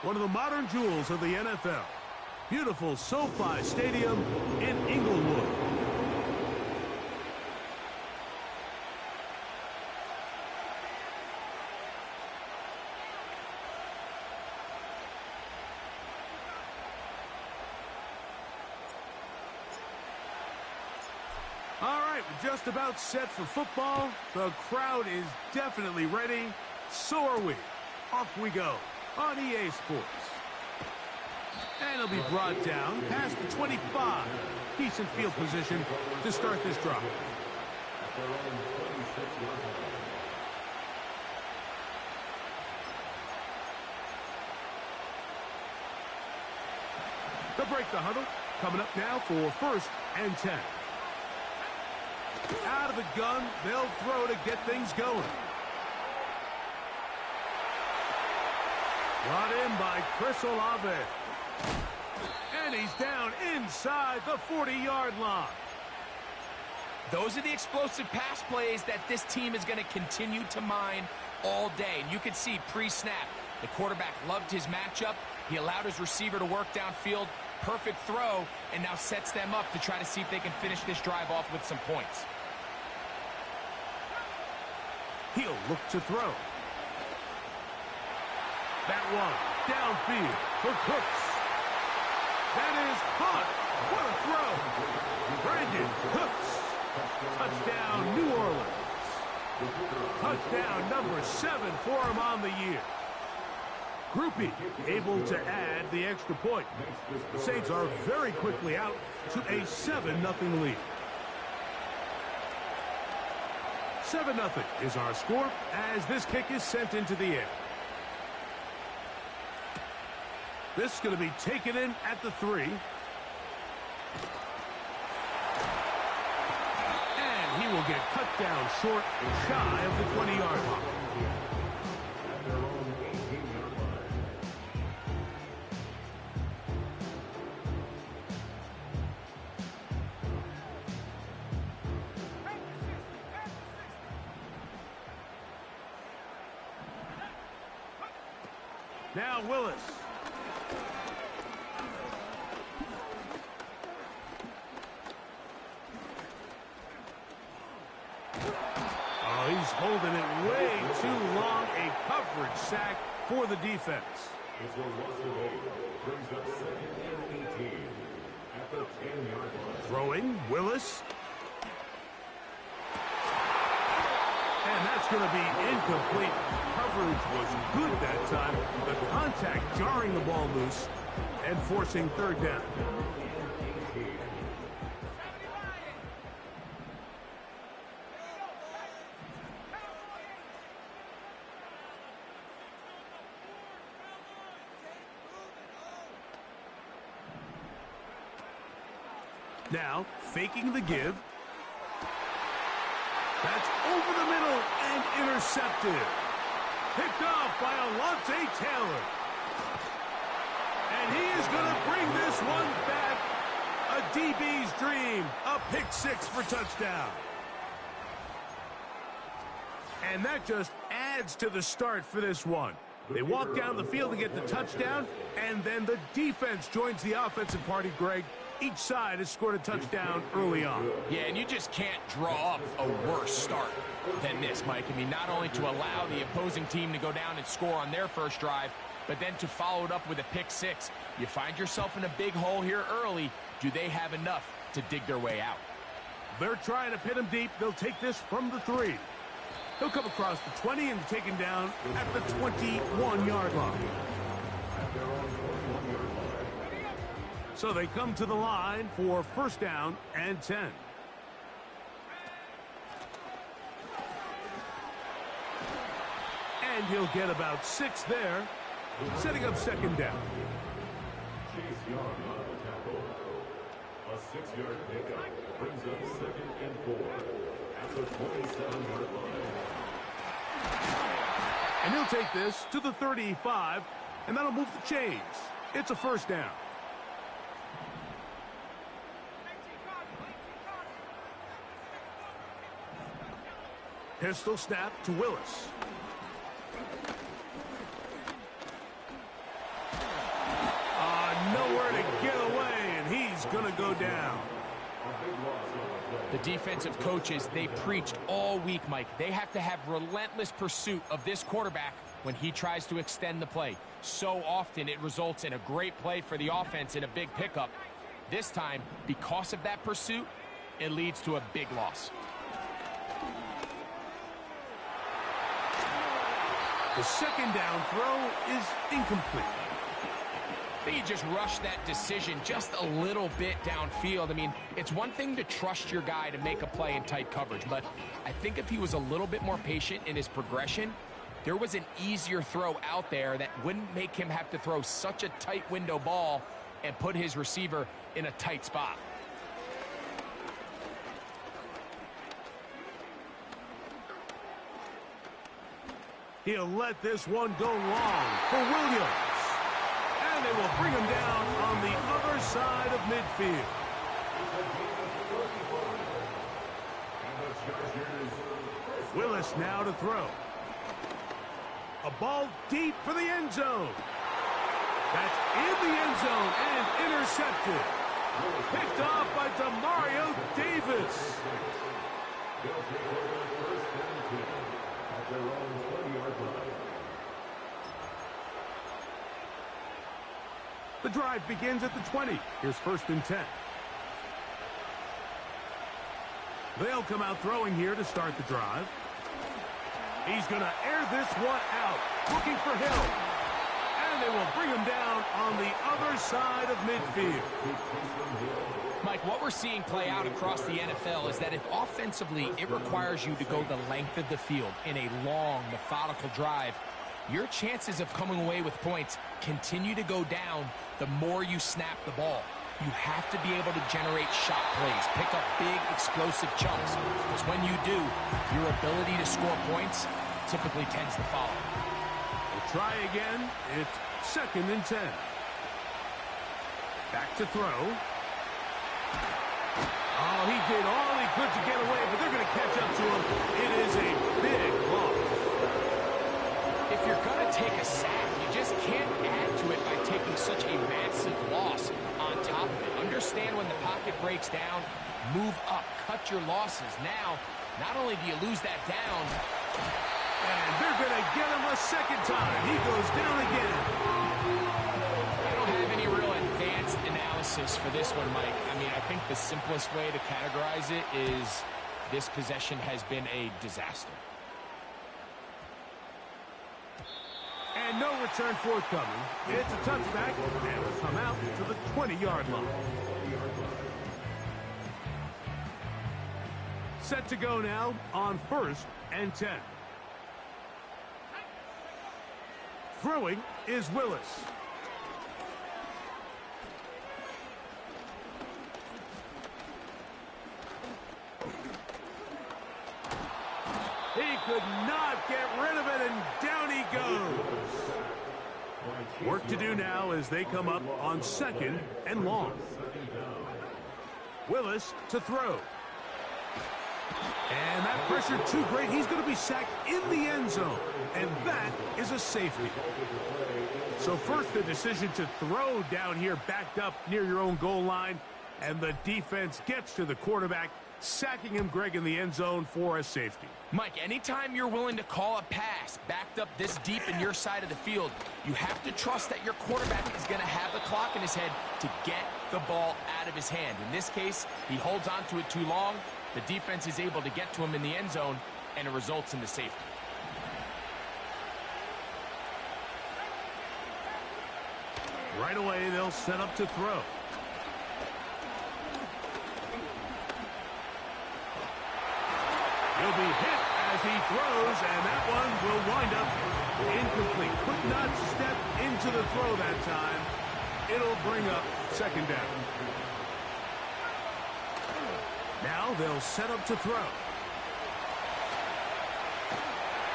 one of the modern jewels of the NFL. Beautiful SoFi Stadium in Inglewood. All right, we're just about set for football. The crowd is definitely ready. So are we. Off we go on EA Sports. And it'll be brought down past the 25. Decent field position to start this drive. They'll break the huddle. Coming up now for 1st and 10. Out of the gun, they'll throw to get things going. Brought in by Chris Olave. And he's down inside the 40-yard line. Those are the explosive pass plays that this team is going to continue to mine all day. And you can see pre-snap, the quarterback loved his matchup. He allowed his receiver to work downfield. Perfect throw, and now sets them up to try to see if they can finish this drive off with some points. He'll look to throw. That one downfield for Cooks. That is caught. What a throw. Brandon Cooks. Touchdown, New Orleans. Touchdown number 7 for him on the year. Groupie able to add the extra point. The Saints are very quickly out to a 7-0 lead. 7-0 is our score as this kick is sent into the air. This is going to be taken in at the 3. And he will get cut down short, shy of the 20-yard line. Now Willis. Oh, he's holding it way too long. A coverage sack for the defense. Throwing, Willis. And that's going to be incomplete. Coverage was good that time. The contact jarring the ball loose and forcing 3rd down. Now, faking the give. That's over the middle and intercepted. Picked off by Alontae Taylor. And he is going to bring this one back. A DB's dream. A pick 6 for touchdown. And that just adds to the start for this one. They walk down the field to get the touchdown, and then the defense joins the offensive party, Greg. Each side has scored a touchdown early on. Yeah, and you just can't draw up a worse start than this, Mike. I mean, not only to allow the opposing team to go down and score on their first drive, but then to follow it up with a pick 6. You find yourself in a big hole here early. Do they have enough to dig their way out? They're trying to pin him deep. They'll take this from the 3. He'll come across the 20 and take him down at the 21-yard line. So they come to the line for 1st down and 10. And he'll get about 6 there, setting up 2nd down. Chase Young on the tackle. A 6-yard pickup brings up 2nd and 4 at the 27-yard line. And he'll take this to the 35, and that'll move the chains. It's a 1st down. Pistol snap to Willis. is going to go down. The defensive coaches, they preached all week, Mike. They have to have relentless pursuit of this quarterback when he tries to extend the play. So often it results in a great play for the offense and a big pickup. This time, because of that pursuit, it leads to a big loss. The second down throw is incomplete. I think he just rushed that decision just a little bit downfield. I mean, it's one thing to trust your guy to make a play in tight coverage, but I think if he was a little bit more patient in his progression, there was an easier throw out there that wouldn't make him have to throw such a tight window ball and put his receiver in a tight spot. He'll let this one go long for Williams. And they will bring him down on the other side of midfield. Willis now to throw. A ball deep for the end zone. That's in the end zone and intercepted. Picked off by Demario Davis. The drive begins at the 20. Here's 1st and 10. They'll come out throwing here to start the drive. He's going to air this one out, looking for Hill. And they will bring him down on the other side of midfield. Mike, what we're seeing play out across the NFL is that if offensively it requires you to go the length of the field in a long, methodical drive, your chances of coming away with points continue to go down the more you snap the ball. You have to be able to generate shot plays, pick up big, explosive chunks, because when you do, your ability to score points typically tends to follow. We'll try again. It's 2nd and 10. Back to throw. Oh, he did all he could to get away, but they're going to catch up to him. It is a big loss. If you're going to take a sack, you just can't add to it by taking such a massive loss on top of it. Understand when the pocket breaks down, move up, cut your losses. Now, not only do you lose that down, and they're going to get him a second time. He goes down again. I don't have any real advanced analysis for this one, Mike. I mean, I think the simplest way to categorize it is this possession has been a disaster. And no return forthcoming. It's a touchback, and will come out to the 20-yard line. Set to go now on 1st and 10. Throwing is Willis. He could not get rid of it, and down he goes. Work to do now as they come up on 2nd and long. Willis to throw. And that pressure too great. He's going to be sacked in the end zone. And that is a safety. So first the decision to throw down here backed up near your own goal line. And the defense gets to the quarterback, sacking him, Greg, in the end zone for a safety. Mike, anytime you're willing to call a pass backed up this deep in your side of the field, you have to trust that your quarterback is going to have the clock in his head to get the ball out of his hand. In this case, he holds on to it too long. The defense is able to get to him in the end zone, and it results in the safety. Right away, they'll set up to throw. He'll be hit as he throws, and that one will wind up incomplete. Could not step into the throw that time. It'll bring up 2nd down. Now they'll set up to throw.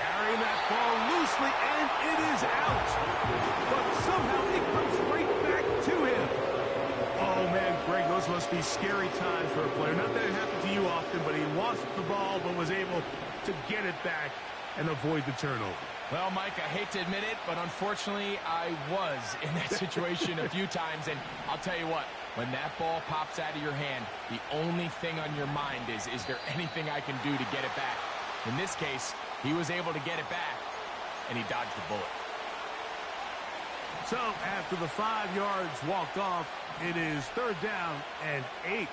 Carrying that ball loosely, and it is out. But somehow it comes right back to him. Oh, man, Greg, those must be scary times for a player. Not that it happened to you often, but he lost the ball but was able to get it back and avoid the turnover. Well, Mike, I hate to admit it, but unfortunately, I was in that situation a few times, and I'll tell you what, When that ball pops out of your hand, the only thing on your mind is there anything I can do to get it back? In this case, he was able to get it back, and he dodged the bullet. So after the 5 yards walked off, it is 3rd down and 8.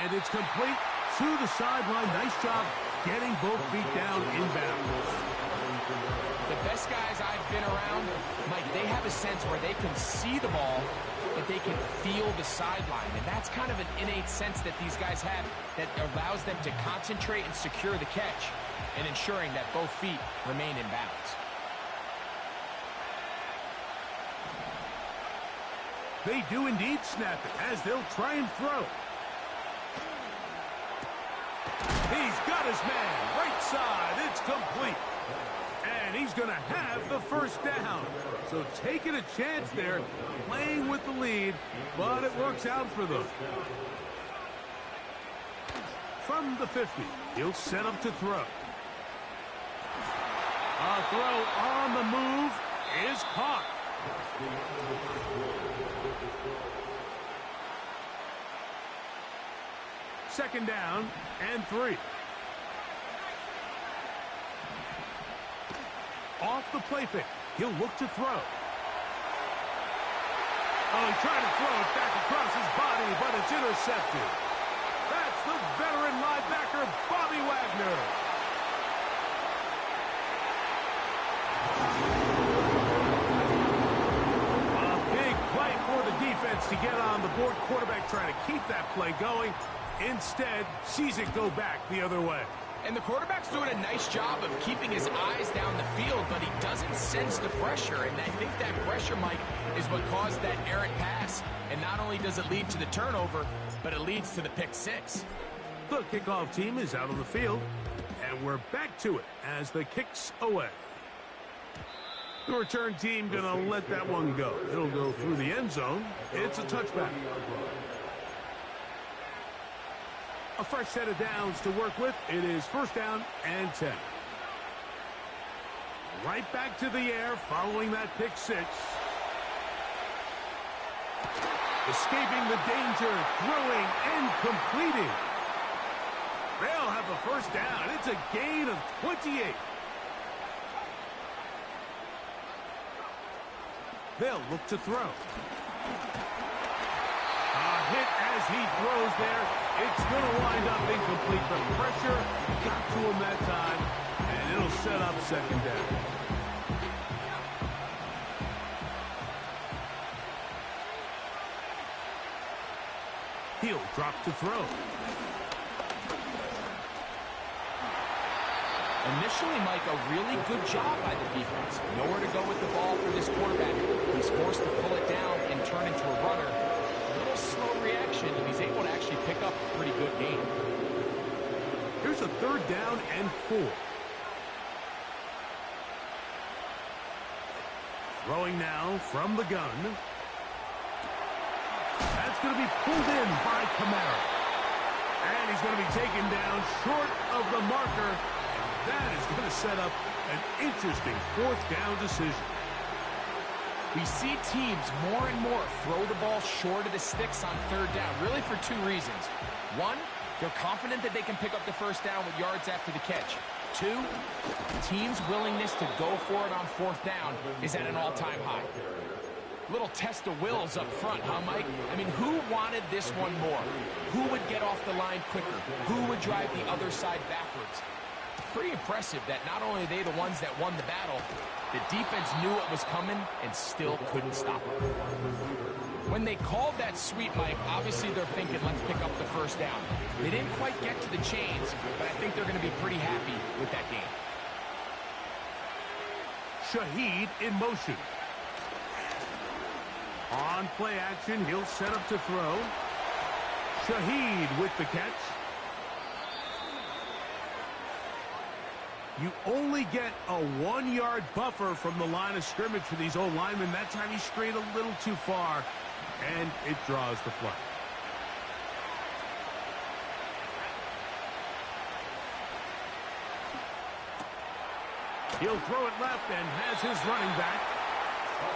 And it's complete to the sideline. Nice job getting both feet down inbounds. The best guys I've been around, Mike, they have a sense where they can see the ball, but they can feel the sideline. And that's kind of an innate sense that these guys have that allows them to concentrate and secure the catch and ensuring that both feet remain in bounds. They do indeed snap it as they'll try and throw. He's got his man right side. It's complete. And he's going to have the 1st down. So taking a chance there, playing with the lead, but it works out for them. From the 50, he'll set up to throw. A throw on the move is caught. Second down and 3. Off the play fake. He'll look to throw. Oh, he tried to throw it back across his body, but it's intercepted. That's the veteran linebacker, Bobby Wagner. A big play for the defense to get on the board. Quarterback trying to keep that play going. Instead, sees it go back the other way. And the quarterback's doing a nice job of keeping his eyes down the field, but he doesn't sense the pressure. And I think that pressure, Mike, is what caused that errant pass. And not only does it lead to the turnover, but it leads to the pick 6. The kickoff team is out on the field, and we're back to it as the kick's away. The return team going to let that one go. It'll go through the end zone. It's a touchback. A fresh set of downs to work with. It is 1st down and 10. Right back to the air following that pick 6. Escaping the danger, throwing and completing. They'll have the 1st down. It's a gain of 28. They'll look to throw. A hit as he throws there. It's going to wind up incomplete. The pressure got to him that time, and it'll set up 2nd down. He'll drop to throw. Initially, Mike, a really good job by the defense. Nowhere to go with the ball for this quarterback. He's forced to pull it down and turn into a runner. A little slow reaction, and he's able to actually pick up a pretty good game. Here's a 3rd down and 4. Throwing now from the gun. That's going to be pulled in by Kamara. And he's going to be taken down short of the marker. That is going to set up an interesting 4th down decision. We see teams more and more throw the ball short of the sticks on 3rd down, really for 2 reasons. 1, they're confident that they can pick up the 1st down with yards after the catch. 2, teams' willingness to go for it on 4th down is at an all-time high. Little test of wills up front, huh, Mike? I mean, who wanted this one more? Who would get off the line quicker? Who would drive the other side backwards? Pretty impressive that not only are they the ones that won the battle, the defense knew it was coming and still couldn't stop it. When they called that sweep, Mike, obviously they're thinking, let's pick up the 1st down. They didn't quite get to the chains, but I think they're going to be pretty happy with that game. Shaheed in motion. On play action, he'll set up to throw. Shaheed with the catch. You only get a 1-yard buffer from the line of scrimmage for these old linemen. That time he strayed a little too far, and it draws the flag. He'll throw it left and has his running back.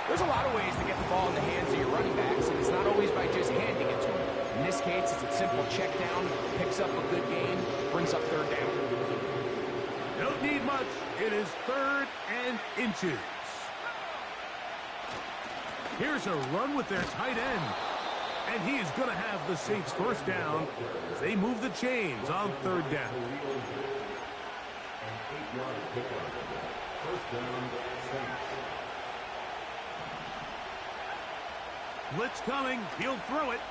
There's a lot of ways to get the ball in the hands of your running backs, and it's not always by just handing it to them. In this case, it's a simple check down, picks up a good gain, brings up third down. Don't need much. It is 3rd and inches. Here's a run with their tight end. And he is going to have the Saints first down as they move the chains on 3rd down. An 8-yard pickup. First down, Saints. Blitz coming. He'll throw it.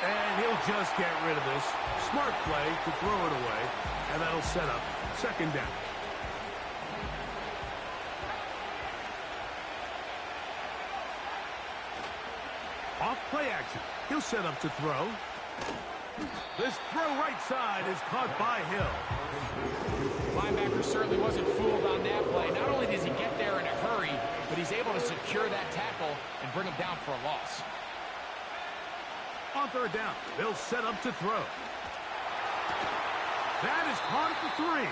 And he'll just get rid of this. Smart play to throw it away. And that'll set up 2nd down. Off play action. He'll set up to throw. This throw right side is caught by Hill. Linebacker certainly wasn't fooled on that play. Not only does he get there in a hurry, but he's able to secure that tackle and bring him down for a loss. On 3rd down, they'll set up to throw. That is caught at the 3.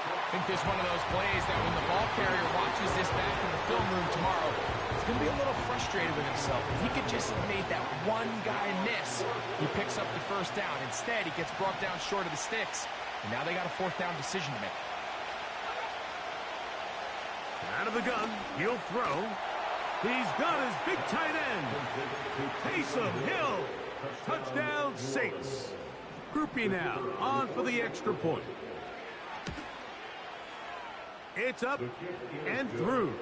I think this is one of those plays that when the ball carrier watches this back in the film room tomorrow, he's going to be a little frustrated with himself. If he could just have made that one guy miss, he picks up the first down. Instead, he gets brought down short of the sticks, and now they got a 4th down decision to make. Out of the gun, he'll throw. He's got his big tight end. Taysom Hill. Touchdown, Saints. Groupie now, on for the extra point. It's up and through.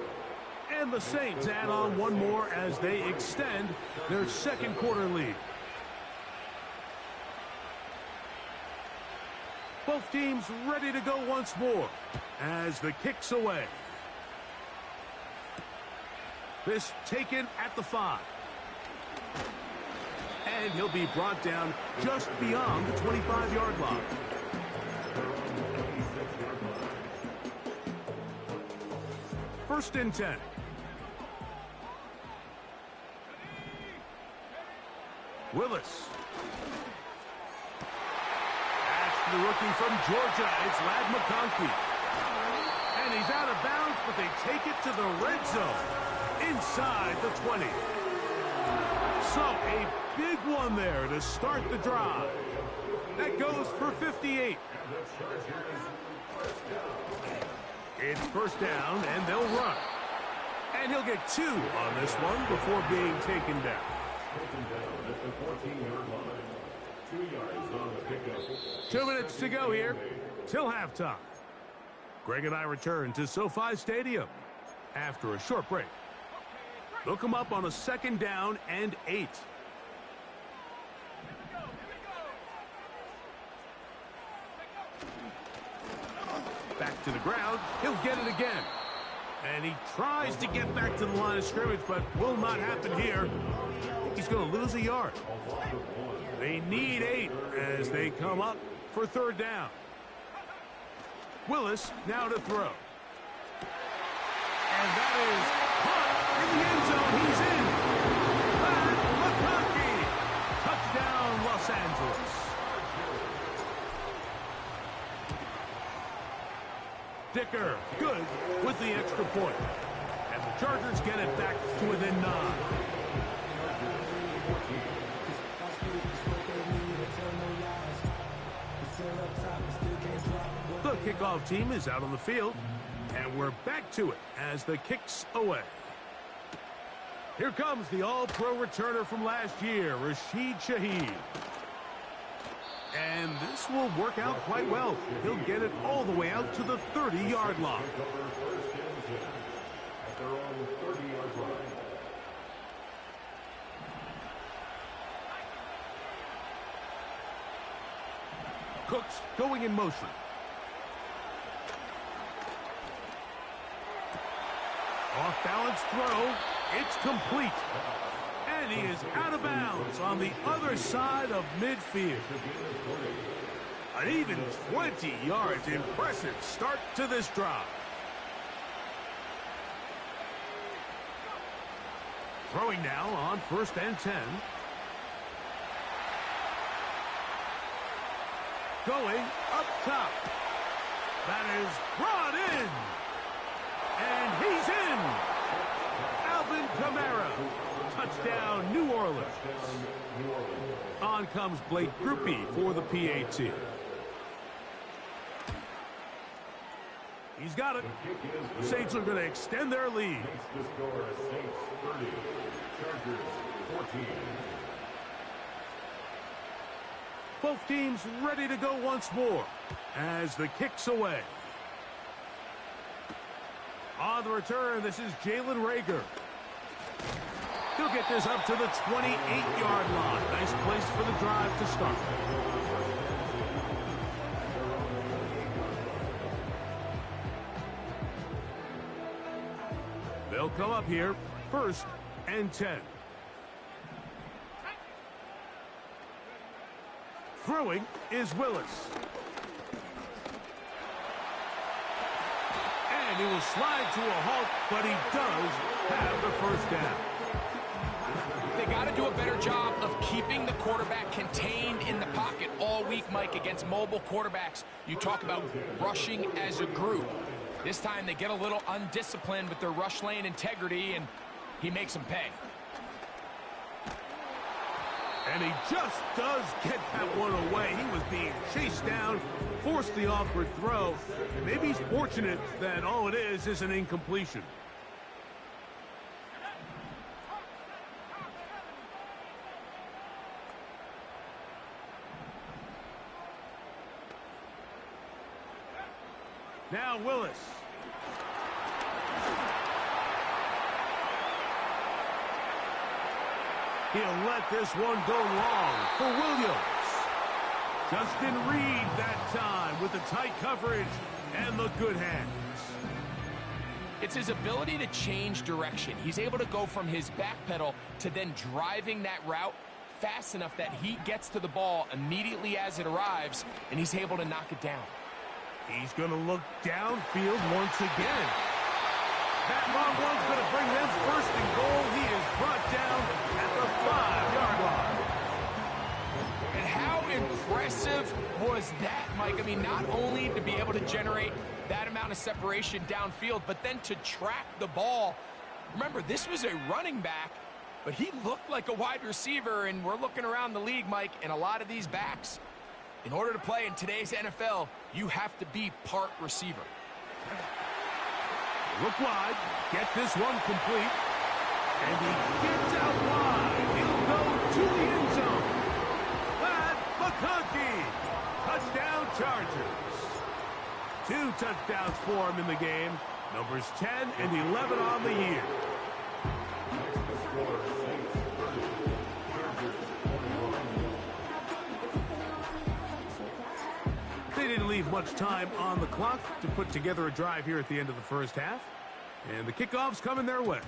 And the Saints add on one more as they extend their 2nd quarter lead. Both teams ready to go once more as the kick's away. This taken at the 5. And he'll be brought down just beyond the 25-yard line. First and 10. Willis. That's the rookie from Georgia. It's Lad McConkey. And he's out of bounds, but they take it to the red zone inside the 20. So a big one there to start the drive. That goes for 58. It's first down, and they'll run. And he'll get 2 on this one before being taken down. Taken down at the 14-yard line. 2 yards on the pickup. 2 minutes to go here till halftime. Greg and I return to SoFi Stadium after a short break. They'll come up on a 2nd down and 8. Back to the ground. He'll get it again. And he tries to get back to the line of scrimmage, but will not happen here. I think he's going to lose a yard. They need 8 as they come up for 3rd down. Willis now to throw. And that is caught in the end zone. He's in. Lad McConkey. Touchdown, Los Angeles. Dicker, good with the extra point. And the Chargers get it back to within 9. The kickoff team is out on the field, and we're back to it as the kick's away. Here comes the all-pro returner from last year, Rashid Shaheed. And this will work out quite well. He'll get it all the way out to the 30-yard line. At their own 30-yard line. Cooks going in motion. Off-balance throw. It's complete. And he is out of bounds on the other side of midfield. An even 20 yards. Impressive start to this drive. Throwing now on 1st and 10. Going up top. That is brought in. And he's in. Alvin Kamara. Touchdown, New Orleans. On comes Biff25RebootY1 for the PAT. He's got it. The Saints are going to extend their lead. The score is Saints 30, Chargers 14. Both teams ready to go once more as the kick's away. On the return, this is Jalen Reagor. He'll get this up to the 28-yard line. Nice place for the drive to start. They'll come up here, 1st and 10. Throwing is Willis. And he will slide to a halt, but he does have the first down. They got to do a better job of keeping the quarterback contained in the pocket all week, Mike, against mobile quarterbacks. You talk about rushing as a group. This time they get a little undisciplined with their rush lane integrity, and he makes them pay. And he just does get that one away. He was being chased down, forced the awkward throw. And maybe he's fortunate that all it is an incompletion. Now Willis. He'll let this one go long for Williams. Justin Reed that time with the tight coverage and the good hands. It's his ability to change direction. He's able to go from his back pedal to then driving that route fast enough that he gets to the ball immediately as it arrives, and he's able to knock it down. He's going to look downfield once again. That long one's going to bring them 1st and goal. He is brought down at the 5-yard line. And how impressive was that, Mike? I mean, not only to be able to generate that amount of separation downfield, but then to track the ball. Remember, this was a running back, but he looked like a wide receiver, and we're looking around the league, Mike, and a lot of these backs, in order to play in today's NFL, you have to be part receiver. Look wide, get this one complete, and he gets out wide. He'll go to the end zone. Pat McConkey, touchdown Chargers. 2 touchdowns for him in the game. Numbers 10 and 11 on the year. They didn't leave much time on the clock to put together a drive here at the end of the first half. And the kickoff's coming their way.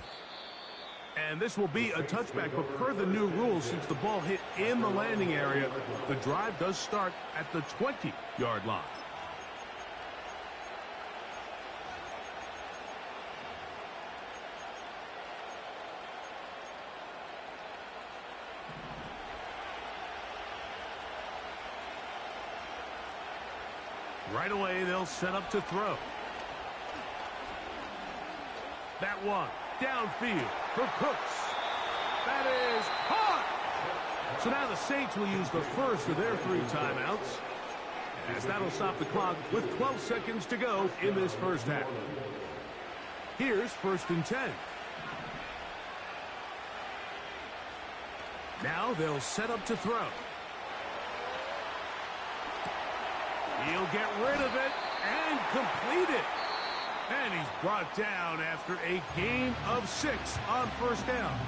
And this will be a touchback, but per the new rules, since the ball hit in the landing area, the drive does start at the 20-yard line. Right away, they'll set up to throw. That one downfield for Cooks. That is caught. So now the Saints will use the first of their 3 timeouts, as that'll stop the clock with 12 seconds to go in this first half. Here's 1st and 10. Now they'll set up to throw. He'll get rid of it and complete it. And he's brought down after a gain of 6 on 1st down.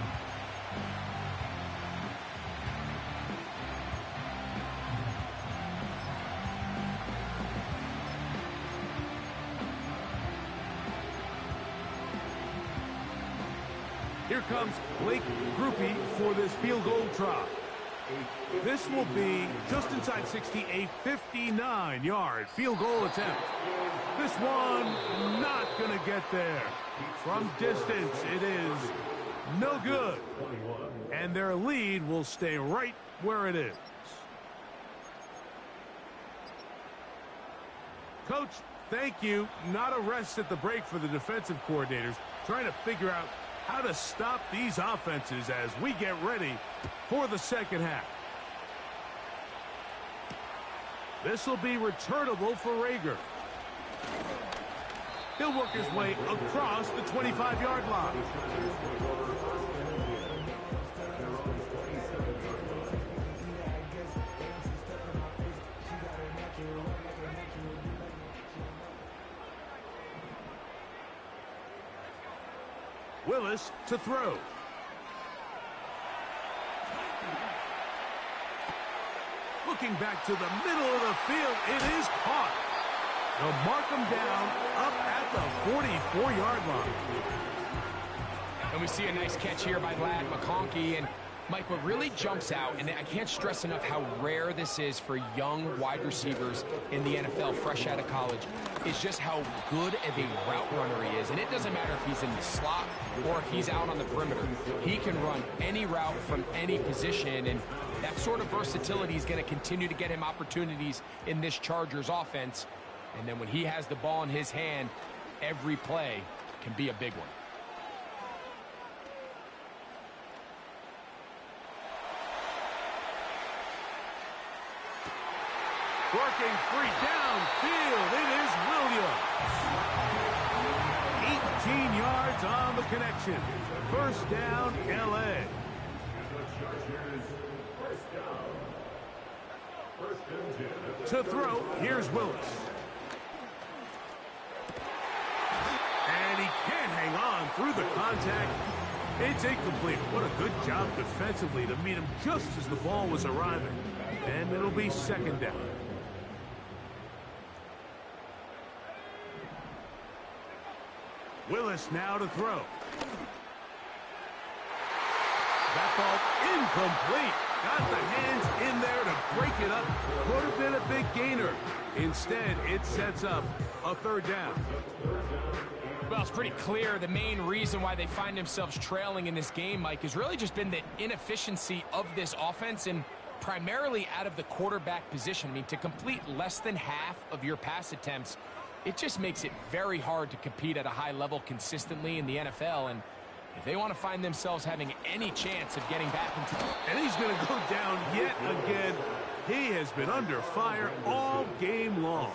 Here comes Biff25RebootY for this field goal try. This will be just inside 60, a 59-yard field goal attempt. This one not going to get there. From distance, it is no good. And their lead will stay right where it is. Coach, thank you. Not a rest at the break for the defensive coordinators, trying to figure out how to stop these offenses as we get ready for the second half. This will be returnable for Rager. He'll work his way across the 25-yard line. Willis to throw. Looking back to the middle of the field, it is caught. They'll mark him down up at the 44-yard line. And we see a nice catch here by Lad McConkey. And Mike, what really jumps out, and I can't stress enough how rare this is for young wide receivers in the NFL fresh out of college, is just how good of a route runner he is. And it doesn't matter if he's in the slot or if he's out on the perimeter. He can run any route from any position, and that sort of versatility is going to continue to get him opportunities in this Chargers offense. And then when he has the ball in his hand, every play can be a big one. Working free downfield, it is Williams. 18 yards on the connection. First down, L.A. To throw, here's Willis. And he can't hang on through the contact. It's incomplete. What a good job defensively to meet him just as the ball was arriving. And it'll be second down. Willis now to throw. That ball incomplete. Got the hands in there to break it up. Could have been a big gainer. Instead, it sets up a third down. Well, it's pretty clear the main reason why they find themselves trailing in this game, Mike, has really just been the inefficiency of this offense and primarily out of the quarterback position. I mean, to complete less than half of your pass attempts, it just makes it very hard to compete at a high level consistently in the NFL. And if they want to find themselves having any chance of getting back into the... And he's going to go down yet again. He has been under fire all game long.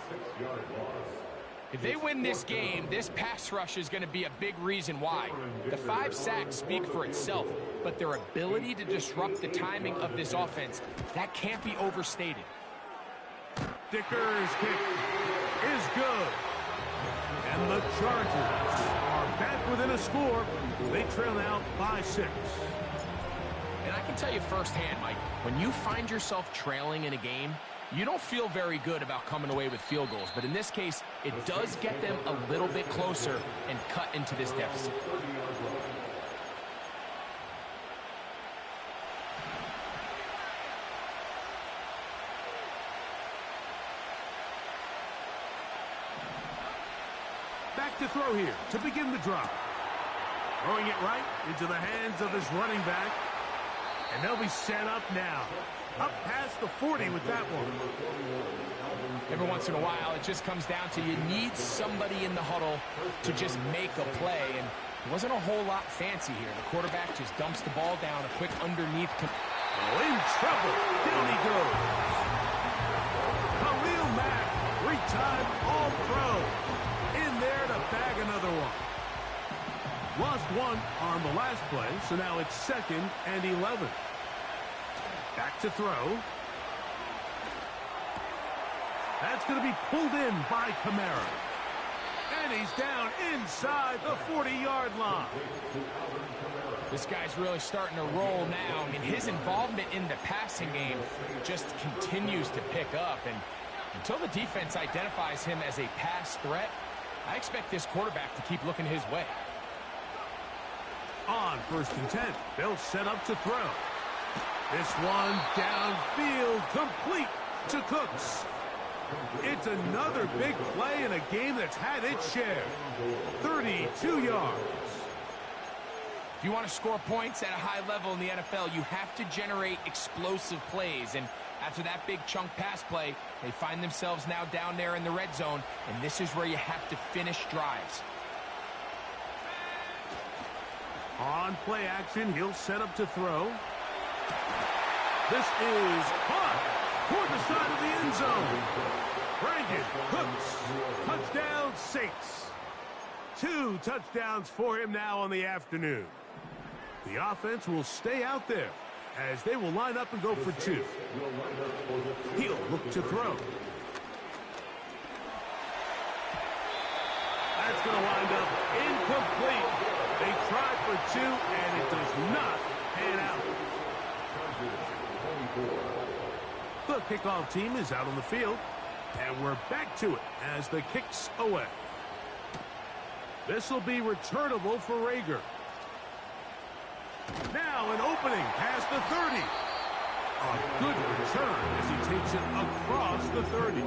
If they win this game, this pass rush is going to be a big reason why. The 5 sacks speak for itself, but their ability to disrupt the timing of this offense, that can't be overstated. Dicker's kick is good. And the Chargers are back within a score. They trail now by 6. And I can tell you firsthand, Mike, when you find yourself trailing in a game, you don't feel very good about coming away with field goals. But in this case, it does get them a little bit closer and cut into this deficit. Back to throw here to begin the drive. Throwing it right into the hands of his running back. And they'll be set up now. Up past the 40 with that one. Every once in a while, it just comes down to you need somebody in the huddle to just make a play. And it wasn't a whole lot fancy here. The quarterback just dumps the ball down, a quick underneath. Oh, in trouble. Down he goes. Khalil Mack, 3-time All-Pro. In there to bag another one. Lost one on the last play, so now it's 2nd and 11. Back to throw. That's going to be pulled in by Kamara. And he's down inside the 40-yard line. This guy's really starting to roll now. I mean, his involvement in the passing game just continues to pick up. And until the defense identifies him as a pass threat, I expect this quarterback to keep looking his way. On 1st and 10, they'll set up to throw. This one downfield, complete to Cooks. It's another big play in a game that's had its share. 32 yards. If you want to score points at a high level in the NFL, you have to generate explosive plays. And After that big chunk pass play, they find themselves now down there in the red zone, and this is where you have to finish drives. On play action, he'll set up to throw. This is caught toward the side of the end zone. Brandon Cooks, touchdown Saints. 2 touchdowns for him now on the afternoon. The offense will stay out there as they will line up and go for 2. He'll look to throw. That's going to wind up incomplete. They tried for 2, and it does not pan out. The kickoff team is out on the field, and we're back to it as the kick's away. This will be returnable for Rager. Now an opening past the 30. A good return as he takes it across the 30.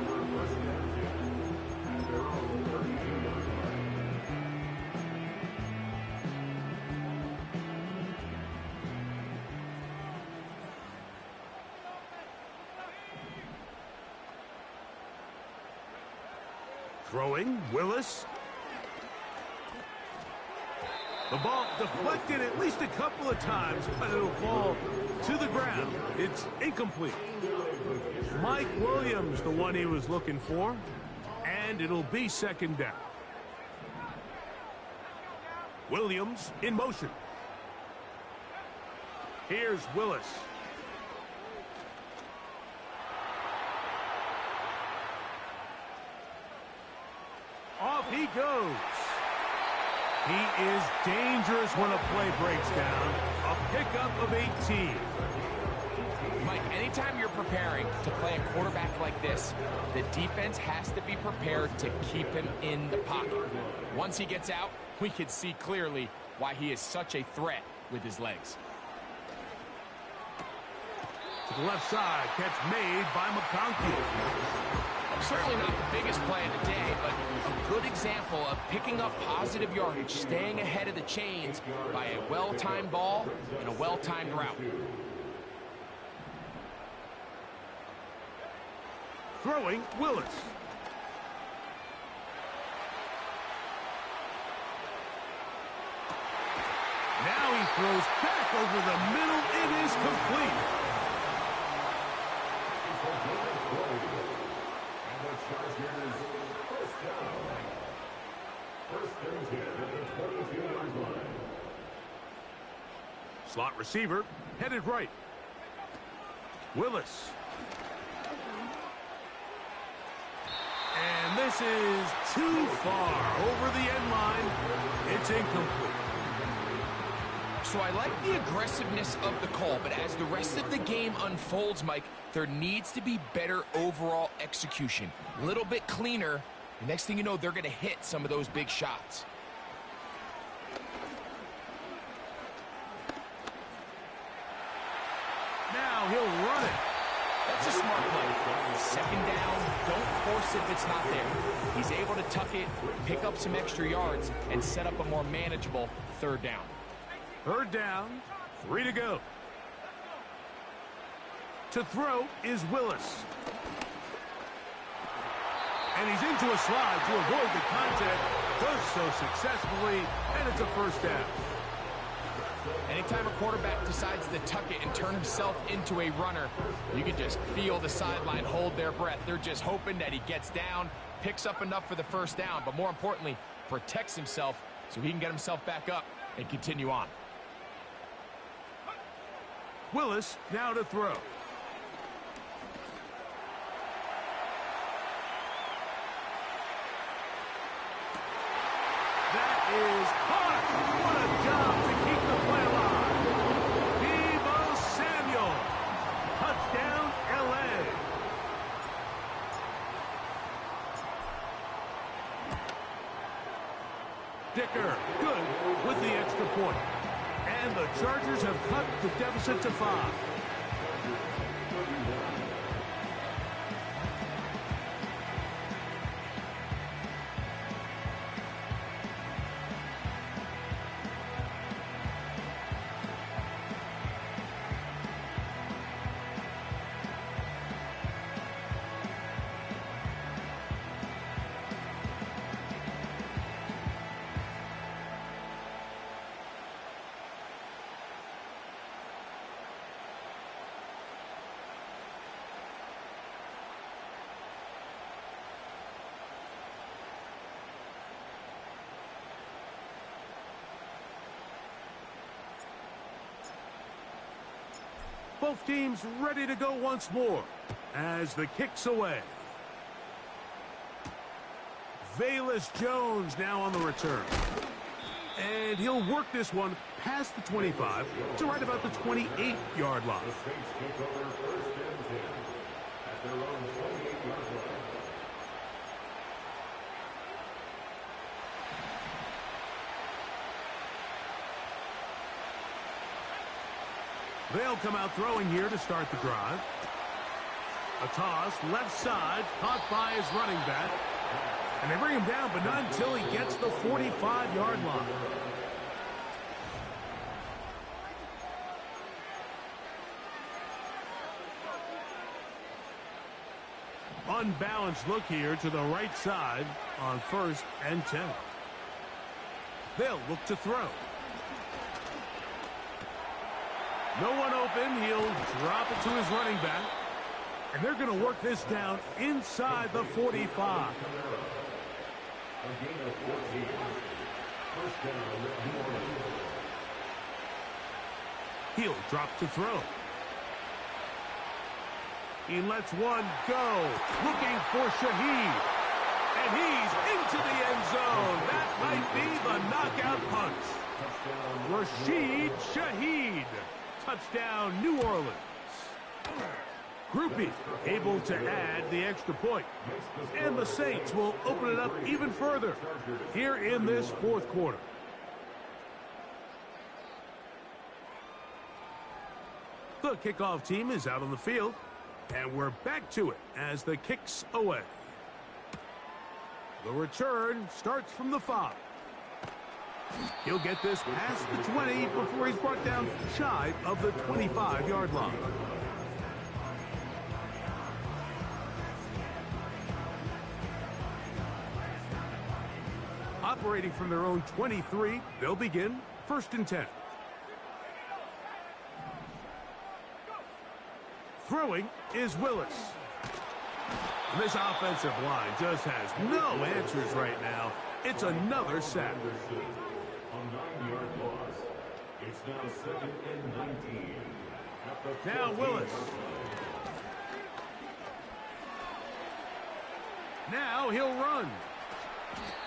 Throwing, Willis. The ball deflected at least a couple of times, but it'll fall to the ground. It's incomplete. Mike Williams, the one he was looking for, and it'll be second down. Williams in motion. Here's Willis. Off he goes. He is dangerous when a play breaks down. A pickup of 18. Mike, anytime you're preparing to play a quarterback like this, the defense has to be prepared to keep him in the pocket. Once he gets out, we can see clearly why he is such a threat with his legs. To the left side, catch made by McConkey. Certainly not the biggest play of the day, but a good example of picking up positive yardage, staying ahead of the chains by a well-timed ball and a well-timed route. Throwing, Willis. Now he throws back over the middle. It is complete. Slot receiver, headed right. Willis. And this is too far over the end line. It's incomplete. So I like the aggressiveness of the call, but as the rest of the game unfolds, Mike, there needs to be better overall execution. A little bit cleaner. The next thing you know, they're going to hit some of those big shots. Now he'll run it. That's a smart play. Second down, don't force it if it's not there. He's able to tuck it, pick up some extra yards, and set up a more manageable third down. Third down, 3 to go. To throw is Willis. And he's into a slide to avoid the contact. Does so successfully, and it's a first down. Anytime a quarterback decides to tuck it and turn himself into a runner, you can just feel the sideline hold their breath. They're just hoping that he gets down, picks up enough for the first down, but more importantly, protects himself so he can get himself back up and continue on. Willis now to throw. That is caught. What a job to keep the play alive. Deebo Samuel. Touchdown, L.A. Dicker, good with the extra point. And the Chargers have cut the deficit to 5. Both teams ready to go once more as the kick's away. Velus Jones now on the return. And he'll work this one past the 25 to right about the 28-yard line. The Saints take over first and 10 at their own 28-yard line. They'll come out throwing here to start the drive. A toss, left side, caught by his running back. And they bring him down, but not until he gets the 45-yard line. Unbalanced look here to the right side on 1st and 10. They'll look to throw. No one open. He'll drop it to his running back. And they're going to work this down inside the 45. A gain of 14. First down, New Orleans. He'll drop to throw. He lets one go. Looking for Shaheed. And he's into the end zone. That might be the knockout punch. Rashid Shaheed. Touchdown, New Orleans. Groupie able to add the extra point. And the Saints will open it up even further here in this 4th quarter. The kickoff team is out on the field. And we're back to it as the kick's away. The return starts from the 5. He'll get this past the 20 before he's brought down shy of the 25-yard line. Operating from their own 23, they'll begin 1st and 10. Throwing is Willis. And this offensive line just has no answers right now. It's another sack. A 9-yard loss. It's now 2nd and 19. Now Willis. Now he'll run.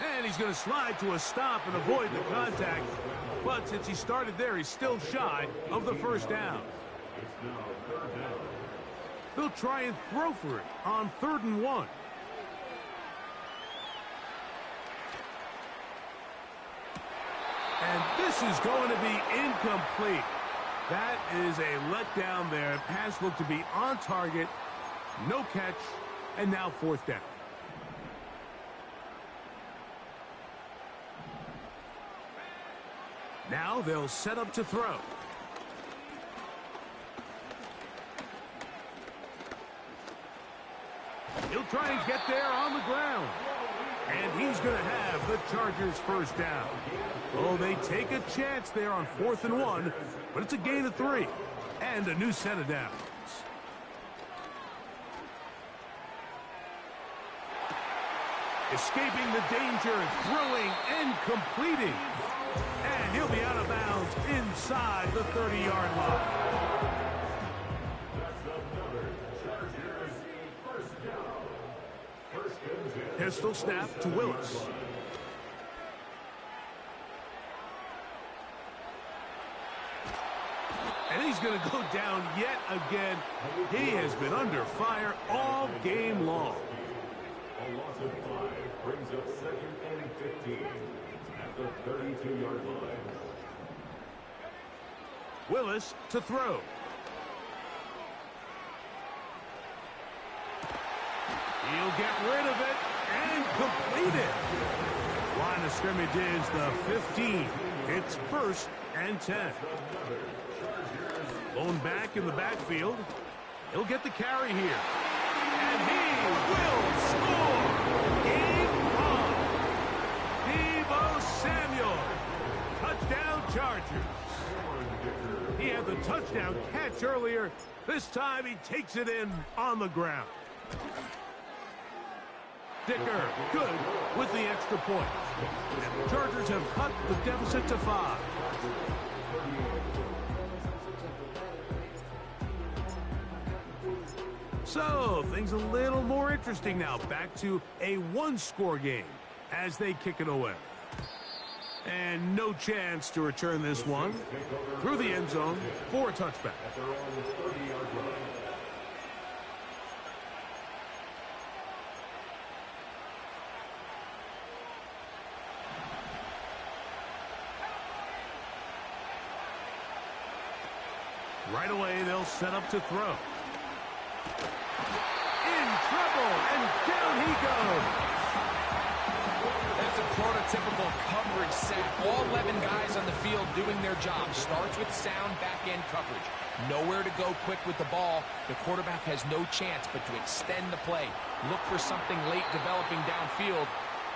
And he's going to slide to a stop and avoid the contact. But since he started there, he's still shy of the 1st down. It's now 3rd down. They'll try and throw for it on 3rd and 1. And this is going to be incomplete. That is a letdown there. Pass looked to be on target. No catch. And now 4th down. Now they'll set up to throw. He'll try and get there on the ground. And he's going to have the Chargers 1st down. Oh, they take a chance there on 4th and 1, but it's a gain of 3 and a new set of downs. Escaping the danger, throwing and completing. And he'll be out of bounds inside the 30-yard line. That's another Chargers 1st down. 1st and 10. Pistol snap to Willis. And he's going to go down yet again. He has been under fire all game long. A loss of 5 brings up 2nd and 15 at the 32-yard line. Willis to throw. He'll get rid of it and complete it. Line of scrimmage is the 15. It's 1st and 10. Lone back in the backfield. He'll get the carry here. And he will score. Game on. Deebo Samuel. Touchdown Chargers. He had the touchdown catch earlier. This time he takes it in on the ground. Dicker, good with the extra point. And the Chargers have cut the deficit to 5. So, things a little more interesting now. Back to a one-score game as they kick it away. And no chance to return this one through the end zone for a touchback. Right away, they'll set up to throw. In trouble, and down he goes. That's a prototypical coverage sack. All 11 guys on the field doing their job. Starts with sound back-end coverage. Nowhere to go quick with the ball. The quarterback has no chance but to extend the play. Look for something late developing downfield.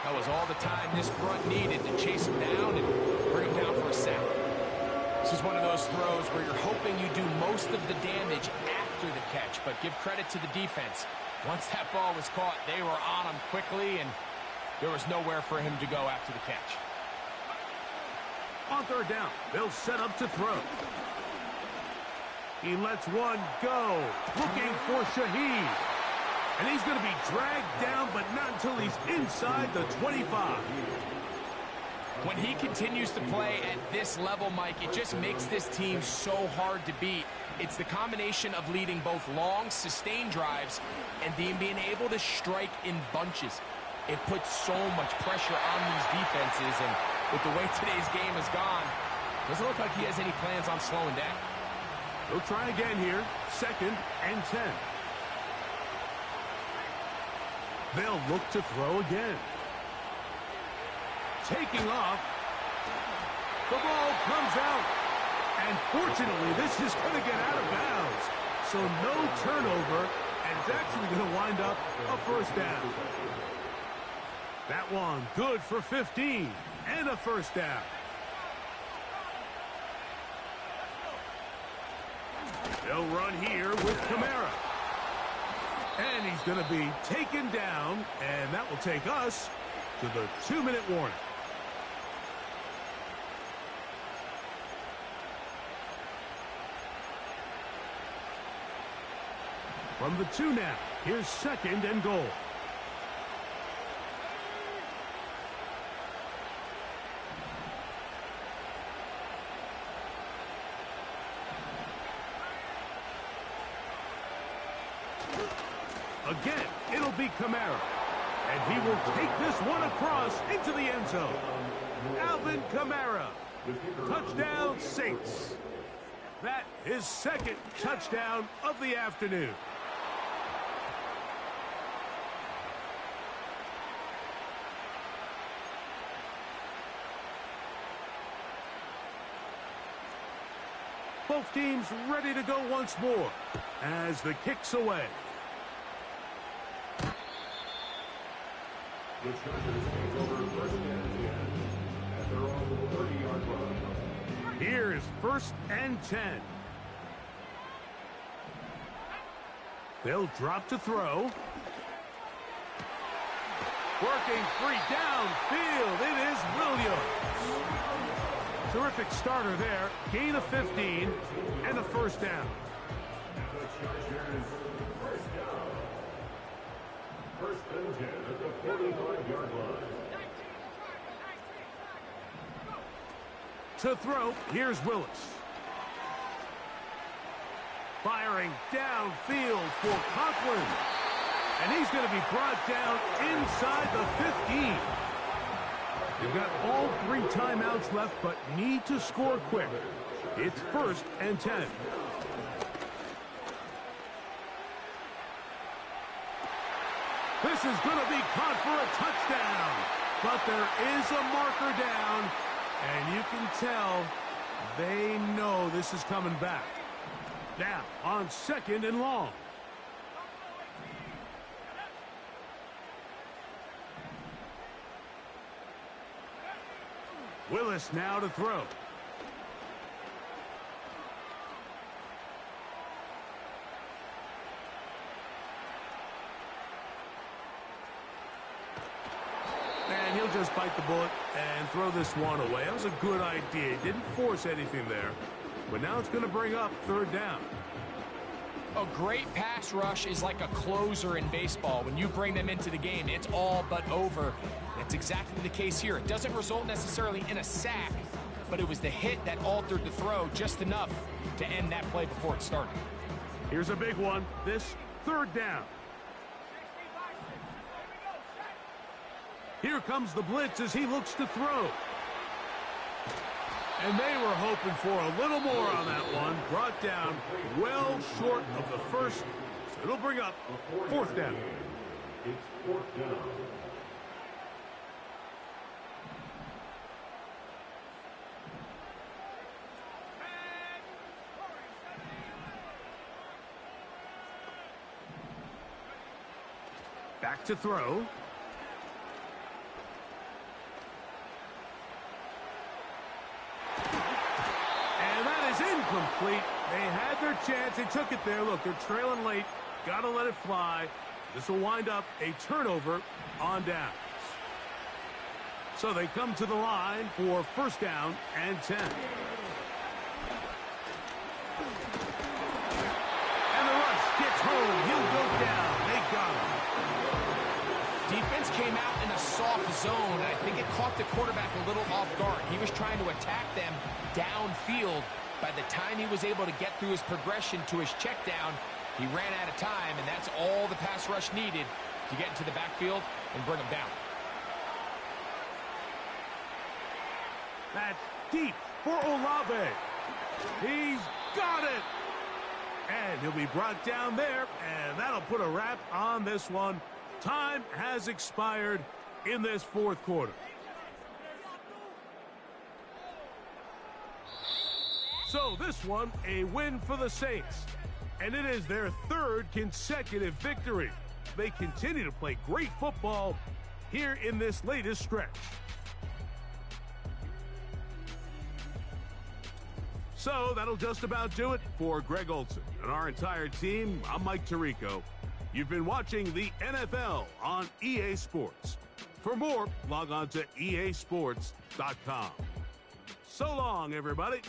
That was all the time this front needed to chase him down and bring him down for a sack. This is one of those throws where you're hoping you do most of the damage after the catch, but give credit to the defense. Once that ball was caught, they were on him quickly, and there was nowhere for him to go after the catch. On third down, they'll set up to throw. He lets one go, looking for Shaheed. And he's going to be dragged down, but not until he's inside the 25. When he continues to play at this level, Mike, it just makes this team so hard to beat. It's the combination of leading both long, sustained drives and being able to strike in bunches. It puts so much pressure on these defenses, and with the way today's game has gone, doesn't look like he has any plans on slowing down. He'll try again here, 2nd and 10. They'll look to throw again. Taking off. The ball comes out. And fortunately, this is going to get out of bounds. So no turnover, and it's actually going to wind up a first down. That one good for 15 and a first down. They'll run here with Kamara. And he's going to be taken down, and that will take us to the 2-minute warning. From the 2 now, here's 2nd and goal. Again, it'll be Kamara. And he will take this one across into the end zone. Alvin Kamara. Touchdown, Saints. That is 2nd touchdown of the afternoon. Both teams ready to go once more as the kick's away. The Chargers take over 1st and 10 at their own 30-yard line. Here's 1st and 10. They'll drop to throw. Working free downfield. It is Williams. Terrific starter there. Gain of 15 and a first down. The Chargers first down. 1st and 10 at the 45-yard line. To throw, here's Willis. Firing downfield for Conklin. And he's going to be brought down inside the 15. They've got all 3 timeouts left, but need to score quick. It's 1st and 10. This is going to be caught for a touchdown. But there is a marker down, and you can tell they know this is coming back. Now, on 2nd and long. Willis now to throw. And he'll just bite the bullet and throw this one away. That was a good idea. He didn't force anything there. But now it's going to bring up 3rd down. A great pass rush is like a closer in baseball. When you bring them into the game, it's all but over. That's exactly the case here. It doesn't result necessarily in a sack, but it was the hit that altered the throw just enough to end that play before it started. Here's a big one. This third down. Here comes the blitz as he looks to throw. And they were hoping for a little more on that one. Brought down well short of the first. So it'll bring up fourth down. It's fourth down. Back to throw. Incomplete. They had their chance. They took it there. Look, they're trailing late. Got to let it fly. This will wind up a turnover on downs. So they come to the line for first down and 10. And the rush gets home. He'll go down. They got him. Defense came out in a soft zone, and I think it caught the quarterback a little off guard. He was trying to attack them downfield. By the time he was able to get through his progression to his check down, he ran out of time, and that's all the pass rush needed to get into the backfield and bring him down. That's deep for Olave. He's got it. And he'll be brought down there, and that'll put a wrap on this one. Time has expired in this fourth quarter. So this one, a win for the Saints. And it is their third consecutive victory. They continue to play great football here in this latest stretch. So that'll just about do it for Greg Olson and our entire team. I'm Mike Tirico. You've been watching the NFL on EA Sports. For more, log on to easports.com. So long, everybody.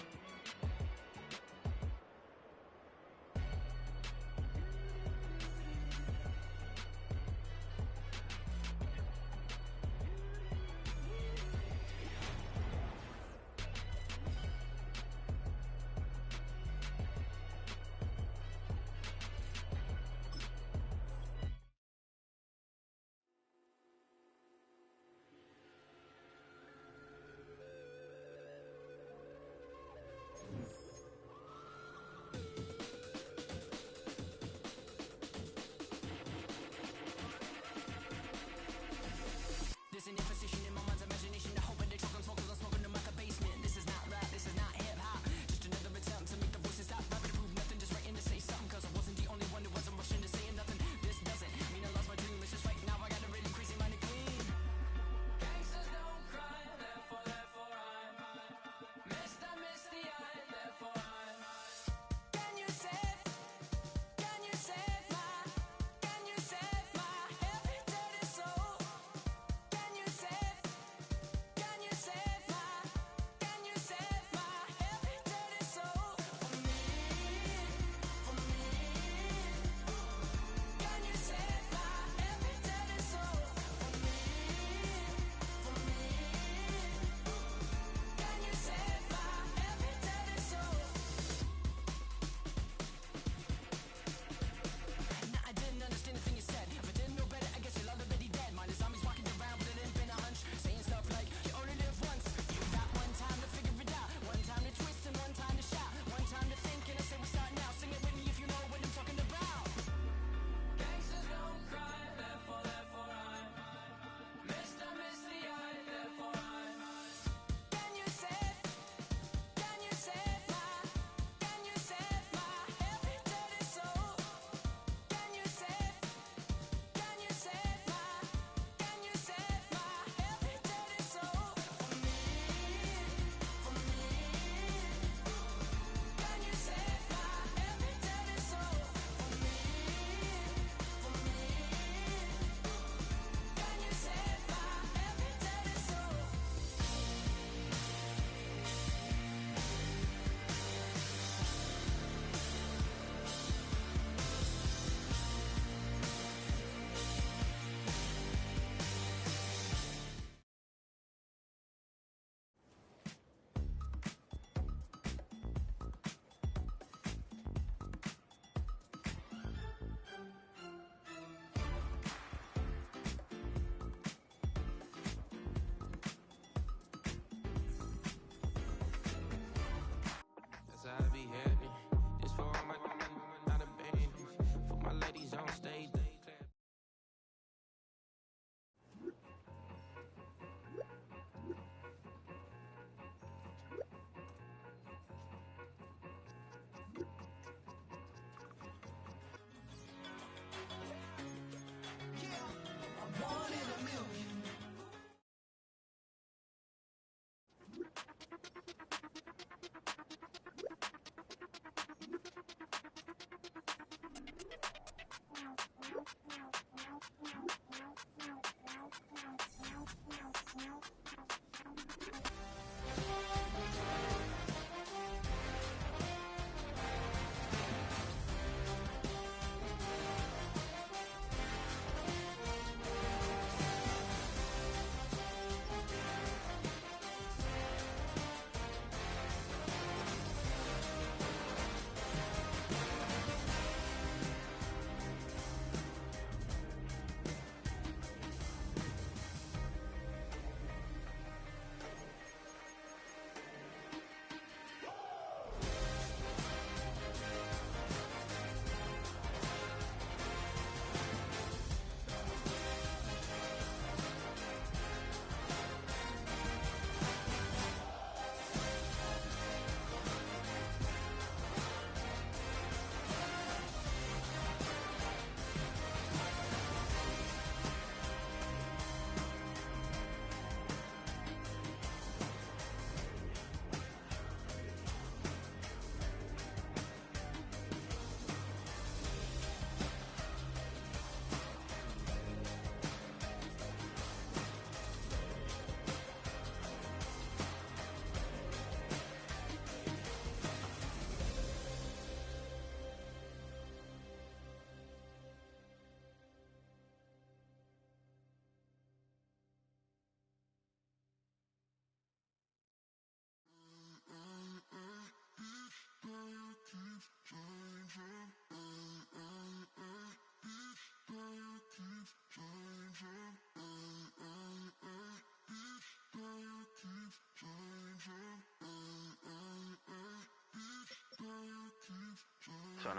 on.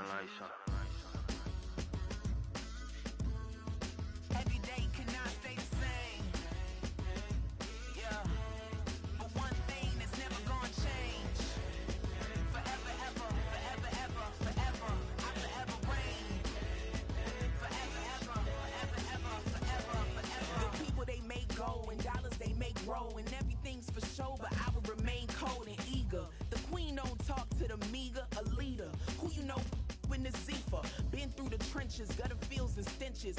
Every day cannot stay the same. Yeah. But one thing that's never gonna change. Forever, ever, forever, ever, forever. I forever reign. Forever, ever, forever, ever, forever, forever. The people they make go and dollars they make grow and everything's for show, but I will remain cold and eager. The queen don't talk to the meager, a leader who you know in the Zephyr. Been through the trenches, gutter fields and stenches.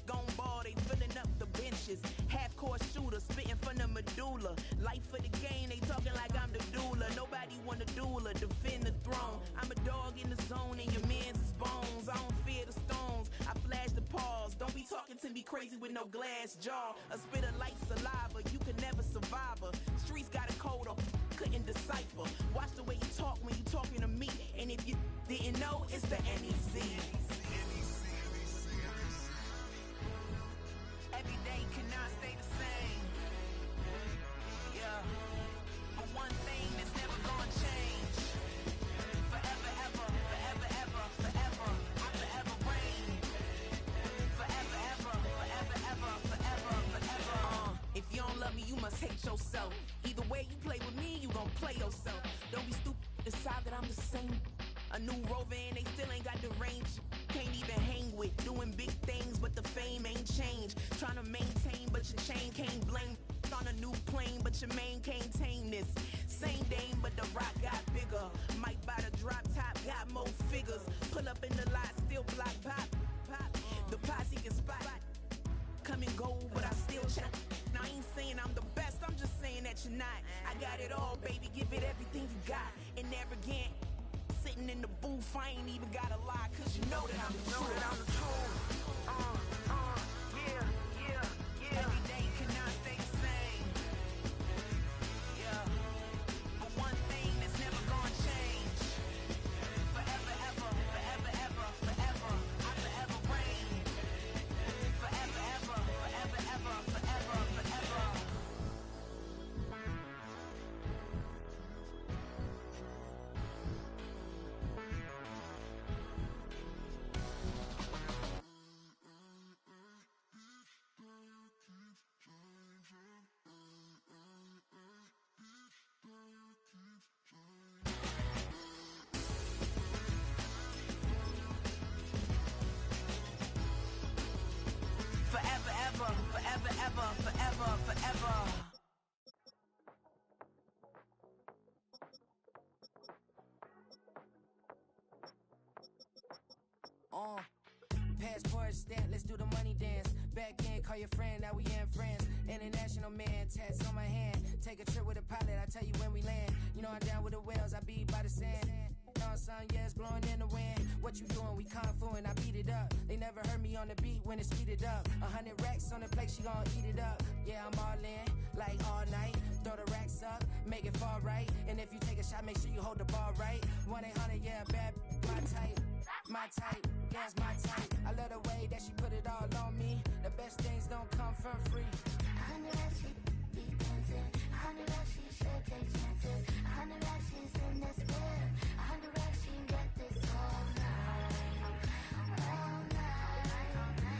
Gone ball, they filling up the benches. Half-court shooter, spitting from the medulla. Life for the game, they talking like I'm the doula. Nobody wanna duel or defend the throne. I'm a dog in the zone and your man's is bones. I don't fear the stones, I flash the paws. Don't be talking to me crazy with no glass jaw. A spit of light saliva, you could never survive her. Streets got a code up, couldn't decipher. Watch the way you talk when you talking to me. And if you didn't know, it's the NEC. Every day cannot stay the same. Yeah. But one thing that's never gonna change. Forever, ever, forever, ever, forever. I forever reign. Forever, ever, forever, ever, forever, forever. If you don't love me, you must hate yourself. Either way you play with me, you gon' play yourself. Don't be stupid, decide that I'm the same. A new Rover and they still ain't got the range. Can't even hang with, doing big things, but the fame ain't changed. Trying to maintain, but your chain can't blame. On a new plane, but your main can't tame this. Same dame, but the rock got bigger. Might buy the drop top, got more figures. Pull up in the lot, still block pop. The posse can spot. Come and go, but I still check. Now I ain't saying I'm the best, I'm just saying that you're not. I got it all, baby, give it everything you got. And arrogant, sitting in the booth, I ain't even gotta lie, cause you know that I'm the truth. Yeah. Every day cannot stay the same. Yeah. But one thing that's never gonna change. Forever, ever, forever, ever, forever. I forever reign. Forever, ever, forever, ever, forever, forever. Forever, ever, forever, ever, forever, forever. Passport stamp, let's do the money dance. Back in, call your friend, now we in France. International man, tats on my hand. Take a trip with a pilot, I tell you when we land. You know I'm down with the whales, I be by the sand. On sun, yeah, it's blowing in the wind. What you doing? We kung fu and I beat it up. They never heard me on the beat when it's speeded up. 100 racks on the plate, she gon' eat it up. Yeah, I'm all in, like all night. Throw the racks up, make it fall right. And if you take a shot, make sure you hold the ball right. 1-800, yeah, bad, my type. My type, yeah, it's my type. I love the way that she put it all on me. The best things don't come for free. 100 racks, she be dancing. 100 racks, she should take chances. 100 racks, she's in this whip. 100 racks, she can get this all night. All night. All night.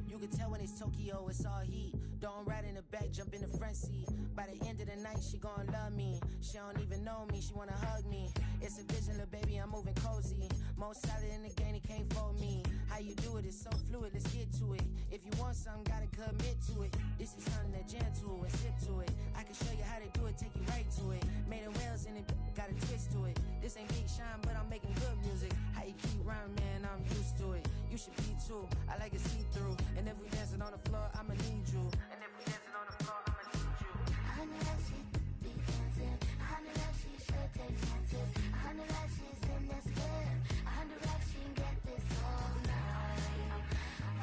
You can tell when it's Tokyo, it's all heat. Don't ride in the back, jump in the front seat. By the end of the night, she gon' love me. She don't even know me, she wanna hug me. It's a vision, little baby, I'm moving cozy. Most solid in the game, he can't fold me. How you do it, it's so fluid, let's get to it. If you want something, gotta commit to it. This is something that gentle and sip to it. I can show you how to do it, take you right to it. Made in wheels and it got a twist to it. This ain't Big Shine, but I'm making good music. How you keep rhyming, man, I'm used to it. You should be too, I like it see-through. And if we dancing on the floor, I'ma need you. And if we dancing on the floor, I'ma need you. 100 racks, she be dancing. 100 racks, she should take chances. 100 racks, she's in this whip. 100 racks, she can get this all night.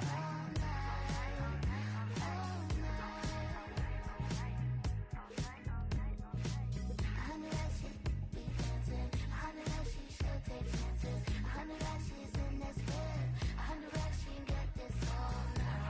All night. All night. 100 racks, she be dancing. 100 racks, she should take chances. 100 racks, she's in this whip. 100 racks, she can get this all night.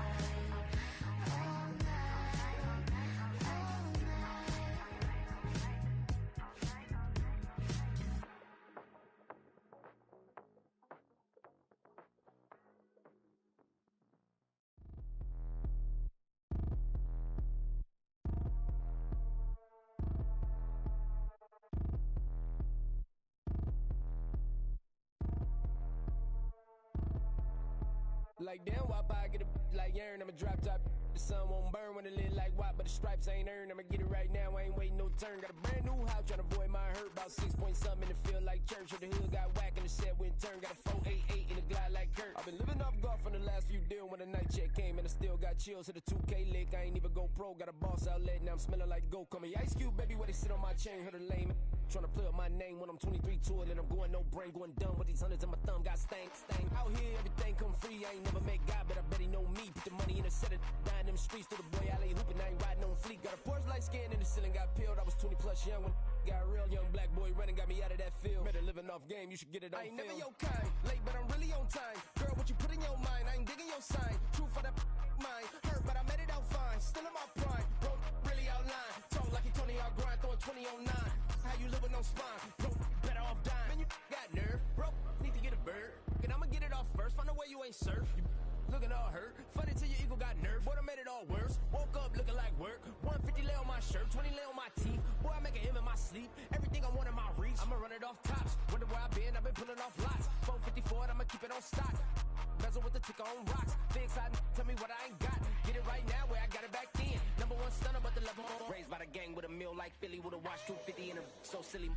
Like damn, why I get a like Aaron? I'ma drop top. The sun won't burn when it lit like what, but the stripes ain't earned. I'ma get it right now, I ain't waiting no turn. Got a brand new house, tryna avoid my hurt. About 6 point something in the field like church. Or the hood got whack and the set went turn. Got a 488 in the glide like Kurt. I've been living off golf from the last few deals. When the night check came and I still got chills. Hit a 2K lick, I ain't even go pro. Got a boss outlet, now I'm smelling like gold. Call me Ice Cube, baby, where they sit on my chain. Heard a lame tryna play up my name when I'm 23 to it. And I'm going no brain, going dumb with these hundreds in my thumb. Got stank. Out here, everything come free. I ain't never met God, but I bet he know me. Put the money in a set of dying them streets. To the boy alley hooping, I ain't riding on fleek. Got a Porsche light scan in the ceiling, got peeled. I was 20 plus young when got real. Young black boy running, got me out of that field. Better living off game, you should get it on film. I ain't never your kind, late but I'm really on time. Girl, what you put in your mind, I ain't digging your sign. True for that mind, hurt but I made it out fine. Still in my prime, bro, really outline. Talk like he Tony out grind, throwing 20 on 9. How you living on spine, bro, better off dying. Man, you got nerve, bro, need to get a bird. And I'ma get it off first, find a way you ain't surf. You looking all hurt, funny till your ego got nerve. Boy, I made it all worse, woke up looking like work. 150 lay on my shirt, 20 lay on my teeth. Boy, I make an M in my sleep, everything I want in my reach. I'ma run it off tops, wonder where I've been pulling off lots. 454, I'ma keep it on stock. Bezel with the ticker on rocks. Big side, tell me what I ain't got. Get it right now where I got it back then. Number one stunner, but the level on. Raised by the gang with a meal like Philly with a watch 250 in a so silly.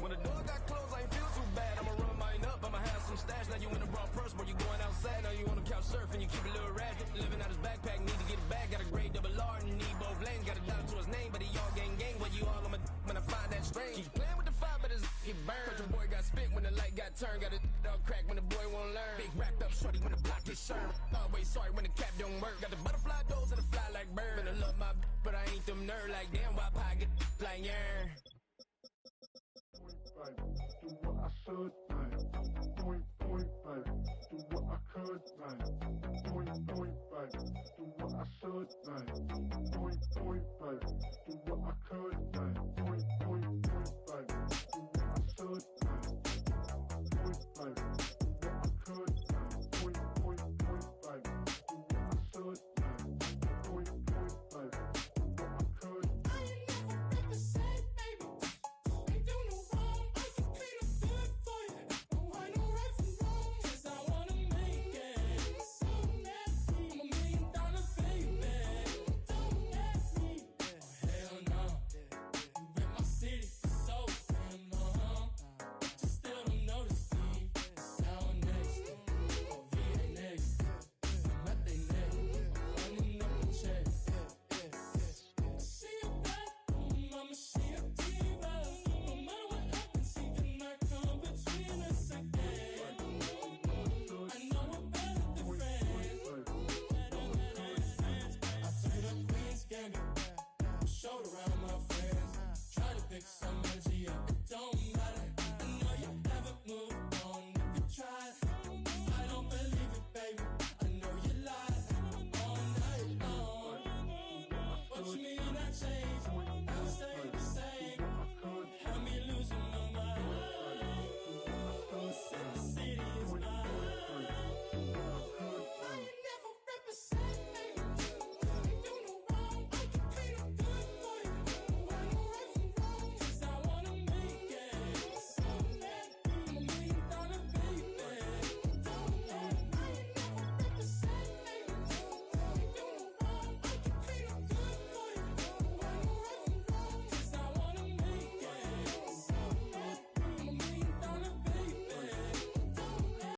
When the door got closed, I ain't feel too bad. I'ma run mine up, I'ma have some stash. Now you in a broad purse, but you going outside. Now you on the couch surfing, you keep a little rat. Living out his backpack, need to get it back. Got a grade double R and need both lanes. Got a dollar to his name, but he all gang. Well, you all on my when I find that strange. Keep playing with the fire, but his get burned. But your boy got spit when the light got turned. Got a dog crack when the boy won't learn. Big wrapped up shorty when the block gets served. Always sorry when the cap don't work. Got the butterfly doors and the fly like bird. And I love my but I ain't them nerd like damn. Why pie get like yarn? Do what I should, man. Point, baby. Do what I could, man. Point, baby. Do what I should, man.